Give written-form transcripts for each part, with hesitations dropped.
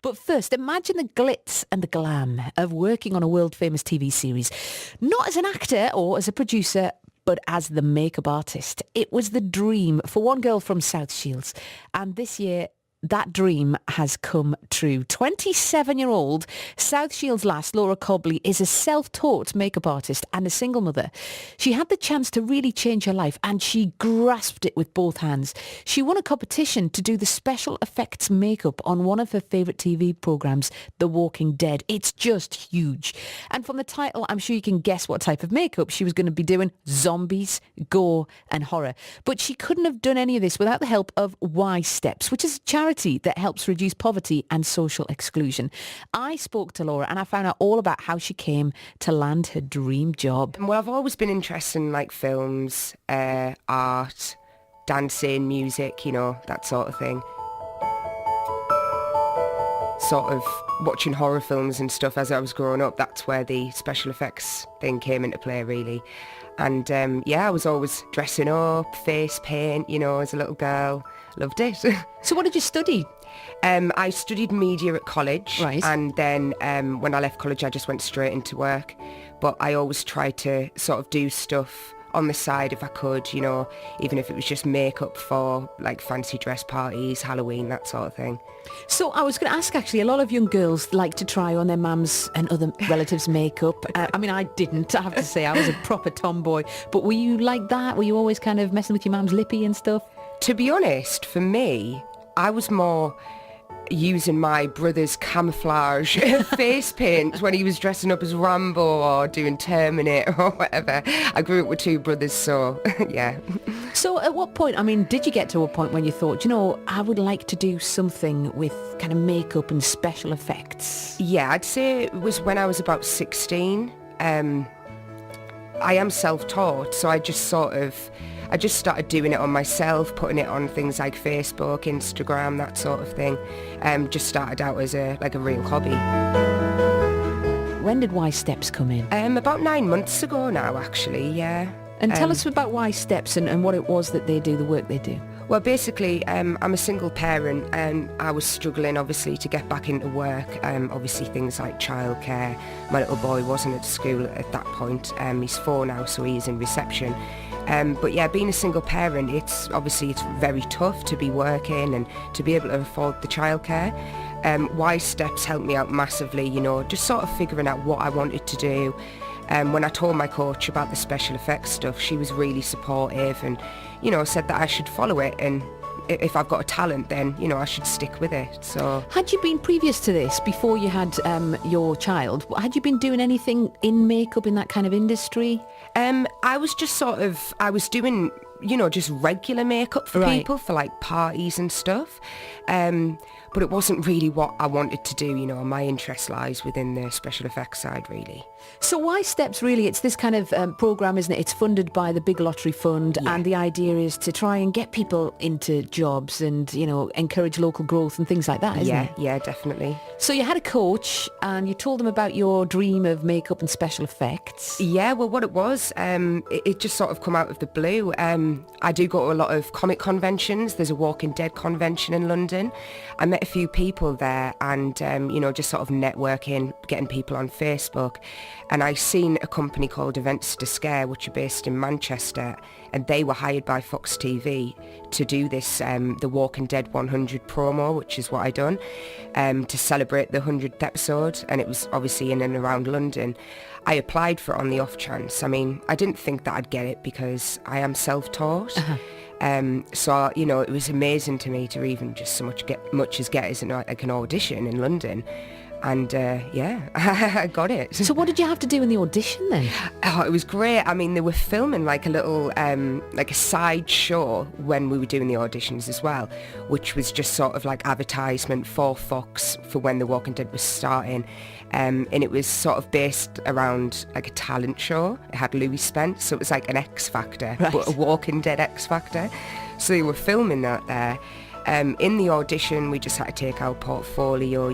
But first, imagine the glitz and the glam of working on a world-famous TV series, not as an actor or as a producer, but as the makeup artist. It was the dream for one girl from South Shields. And this year, that dream has come true. 27-year-old South Shields lass Laura Cobley is a self-taught makeup artist and a single mother. She had the chance to really change her life and she grasped it with both hands. She won a competition to do the special effects makeup on one of her favourite TV programmes, The Walking Dead. It's just huge. And from the title, I'm sure you can guess what type of makeup she was going to be doing. Zombies, gore and horror. But she couldn't have done any of this without the help of Y Steps, which is a charity that helps reduce poverty and social exclusion. I spoke to Laura and I found out all about how she came to land her dream job. Well, I've always been interested in like films, art, dancing, music, that sort of thing. Sort of watching horror films and stuff as I was growing up, that's where the special effects thing came into play, really. And I was always dressing up, face paint, as a little girl. Loved it. So what did you study? I studied media at college. Right. And then when I left college, I just went straight into work. But I always tried to sort of do stuff on the side if I could, even if it was just makeup for like fancy dress parties, Halloween, that sort of thing. So I was going to ask, actually, a lot of young girls like to try on their mums and other relatives' makeup. I didn't, I have to say. I was a proper tomboy. But were you like that? Were you always kind of messing with your mum's lippy and stuff? To be honest, for me, I was more using my brother's camouflage face paint when he was dressing up as Rambo or doing Terminator or whatever. I grew up with two brothers, so yeah. So at what point, did you get to a point when you thought, I would like to do something with kind of makeup and special effects? Yeah, I'd say it was when I was about 16. I am self-taught, so I just started doing it on myself, putting it on things like Facebook, Instagram, that sort of thing. Just started out as a real hobby. When did Y Steps come in? About 9 months ago now, actually, yeah. And tell us about Y Steps and what it was that they do, the work they do. Well, basically, I'm a single parent and I was struggling, obviously, to get back into work. Obviously, things like childcare. My little boy wasn't at school at that point. He's 4 now, so he's in reception. But yeah, being a single parent, it's very tough to be working and to be able to afford the childcare. Y Steps helped me out massively, just sort of figuring out what I wanted to do. When I told my coach about the special effects stuff, she was really supportive and, said that I should follow it, and if I've got a talent, then, I should stick with it. So, had you been previous to this, before you had your child, had you been doing anything in makeup in that kind of industry? I was just I was doing, just regular makeup for people for like parties and stuff. But it wasn't really what I wanted to do, my interest lies within the special effects side, really. So Y Steps, really, it's this kind of programme, isn't it? It's funded by the Big Lottery Fund, and the idea is to try and get people into jobs and, encourage local growth and things like that, isn't it? Yeah, definitely. So you had a coach and you told them about your dream of makeup and special effects. Yeah, well, what it was, it just sort of come out of the blue. I do go to a lot of comic conventions. There's a Walking Dead convention in London. I met a few people there and, just sort of networking, getting people on Facebook. And I seen a company called Events to Scare, which are based in Manchester, and they were hired by Fox TV to do this, the Walking Dead 100 promo, which is what I done, to celebrate the 100th episode, and it was obviously in and around London. I applied for it on the off chance. I didn't think that I'd get it because I am self-taught. So, it was amazing to me to even just so much as get as an audition in London. And I got it. So what did you have to do in the audition then? Oh, it was great. They were filming like a little, like a side show when we were doing the auditions as well, which was just sort of like advertisement for Fox for when The Walking Dead was starting. And it was sort of based around like a talent show. It had Louis Spence, so it was like an X Factor, but a Walking Dead X Factor. So they were filming that there. In the audition, we just had to take our portfolio,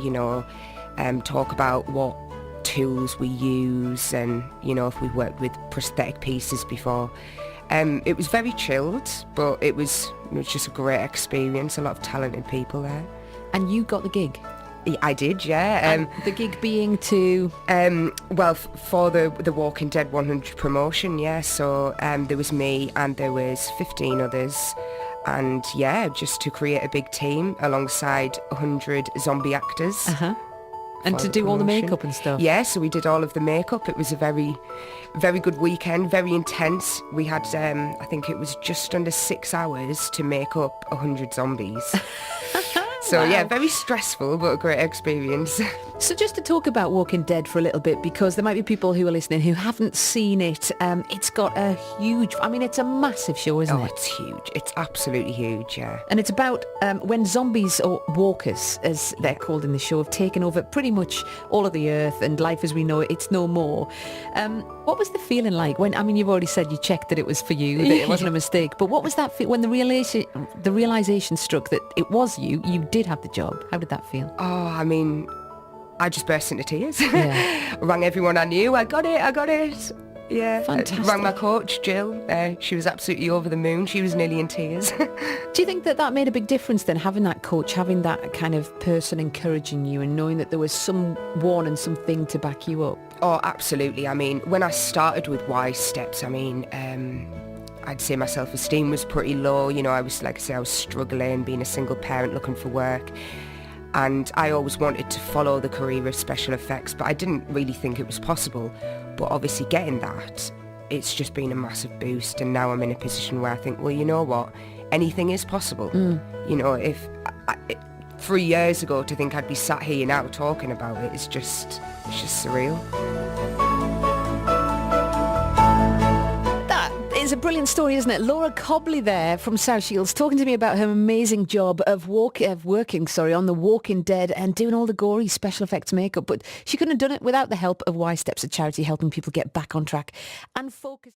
talk about what tools we use and, if we worked with prosthetic pieces before. It was very chilled, but it was just a great experience, a lot of talented people there. And you got the gig? I did, yeah. And the gig being to... For the Walking Dead 100 promotion, yeah. So there was me and there was 15 others. And yeah, just to create a big team alongside 100 zombie actors. And to do all the makeup and stuff. Yeah, so we did all of the makeup. It was a very, very good weekend, very intense. We had, I think it was just under 6 hours to make up 100 zombies. So Wow. yeah, very stressful, but a great experience. So just to talk about Walking Dead for a little bit, because there might be people who are listening who haven't seen it. It's got a huge, I mean, it's a massive show, isn't it? It's huge. It's absolutely huge, yeah. And it's about when zombies, or walkers, as they're called in the show, have taken over pretty much all of the earth and life as we know it, it's no more. What was the feeling like when, I mean, you've already said you checked that it was for you, that it wasn't a mistake, but what was that when the realisation struck that it was you did have the job? How did that feel? Oh, I mean, I just burst into tears. Yeah. Rang everyone I knew. I got it. Yeah. Fantastic. Rang my coach, Jill. She was absolutely over the moon. She was nearly in tears. Do you think that made a big difference then, having that coach, having that kind of person encouraging you and knowing that there was someone and something to back you up? Oh, absolutely. I mean, when I started with Wise Steps, I mean, I'd say my self-esteem was pretty low. You know, I was, like I say, I was struggling, being a single parent, looking for work. And I always wanted to follow the career of special effects, but I didn't really think it was possible. But obviously getting that, it's just been a massive boost. And now I'm in a position where I think, well, you know what? Anything is possible. You know, 3 years ago to think I'd be sat here now talking about it, it's just surreal. It's a brilliant story, isn't it? Laura Cobley there from South Shields talking to me about her amazing job of working on The Walking Dead and doing all the gory special effects makeup. But she couldn't have done it without the help of Wise Steps, a charity helping people get back on track and focus.